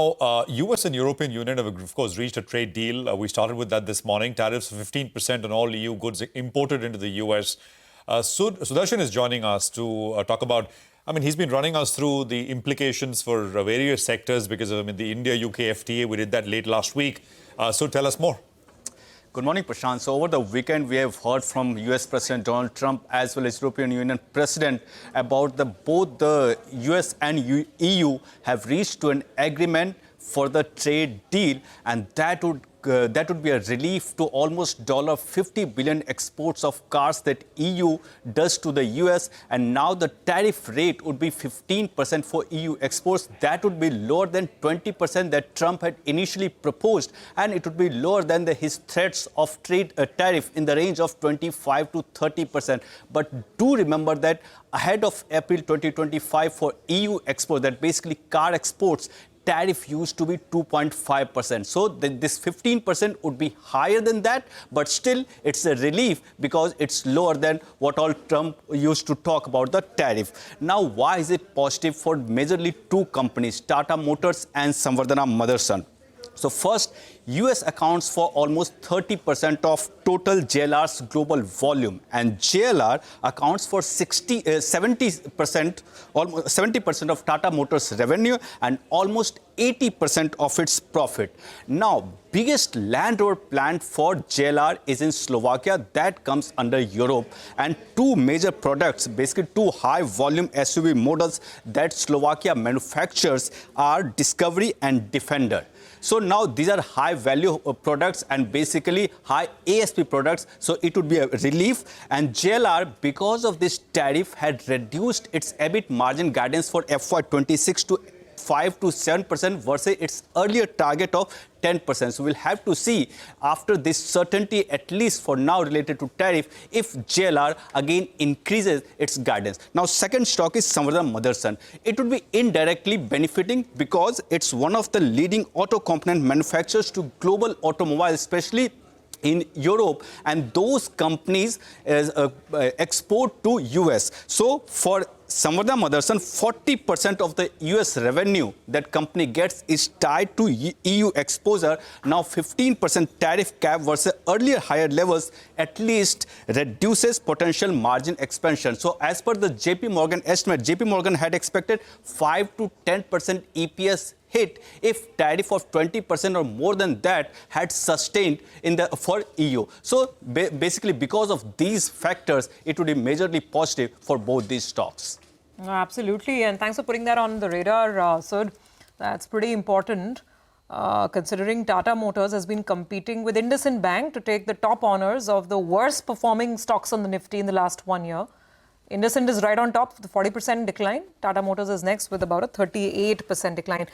U.S. and European Union have, of course, reached a trade deal. We started with that this morning. Tariffs of 15% on all EU goods imported into the U.S. Sudarshan is joining us to talk about, he's been running us through the implications for various sectors because of the India-UK FTA. We did that late last week. So tell us more. Good morning, Prashant. So over the weekend, we have heard from US President Donald Trump as well as European Union President about both the US and EU have reached to an agreement for the trade deal, and that would be a relief to almost $50 billion exports of cars that EU does to the US. And now the tariff rate would be 15% for EU exports. That would be lower than 20% that Trump had initially proposed. And it would be lower than his threats of trade tariff in the range of 25 to 30%. But do remember that ahead of April 2025 for EU exports, that basically car exports, tariff used to be 2.5%. So this 15% would be higher than that, but still it's a relief because it's lower than what all Trump used to talk about the tariff. Now, why is it positive for majorly two companies, Tata Motors and Samvardhana Motherson? So first, US accounts for almost 30% of total JLR's global volume, and JLR accounts for 70%, almost 70% of Tata Motors' revenue and almost 80% of its profit. Now, biggest Land Rover plant for JLR is in Slovakia. That comes under Europe, and two major products, basically two high-volume SUV models that Slovakia manufactures are Discovery and Defender. So now these are high-value products and basically high ASP products, so it would be a relief. And JLR, because of this tariff, had reduced its EBIT margin guidance for FY26 to 5 to 7% versus its earlier target of 10%. So we'll have to see after this certainty, at least for now related to tariff, if JLR again increases its guidance. Now, second stock is Samvardhana Motherson. It would be indirectly benefiting because it's one of the leading auto component manufacturers to global automobiles, especially in Europe, and those companies export to US. So for Samvardhana Motherson, 40% of the US revenue that company gets is tied to EU exposure. Now 15% tariff cap versus earlier higher levels at least reduces potential margin expansion. So as per the JP Morgan estimate, JP Morgan had expected 5 to 10% EPS hit if tariff of 20% or more than that had sustained for EU. So basically, because of these factors, it would be majorly positive for both these stocks. Absolutely, and thanks for putting that on the radar, Sud. That's pretty important, considering Tata Motors has been competing with IndusInd Bank to take the top honors of the worst performing stocks on the Nifty in the last 1 year. IndusInd is right on top with a 40% decline. Tata Motors is next with about a 38% decline.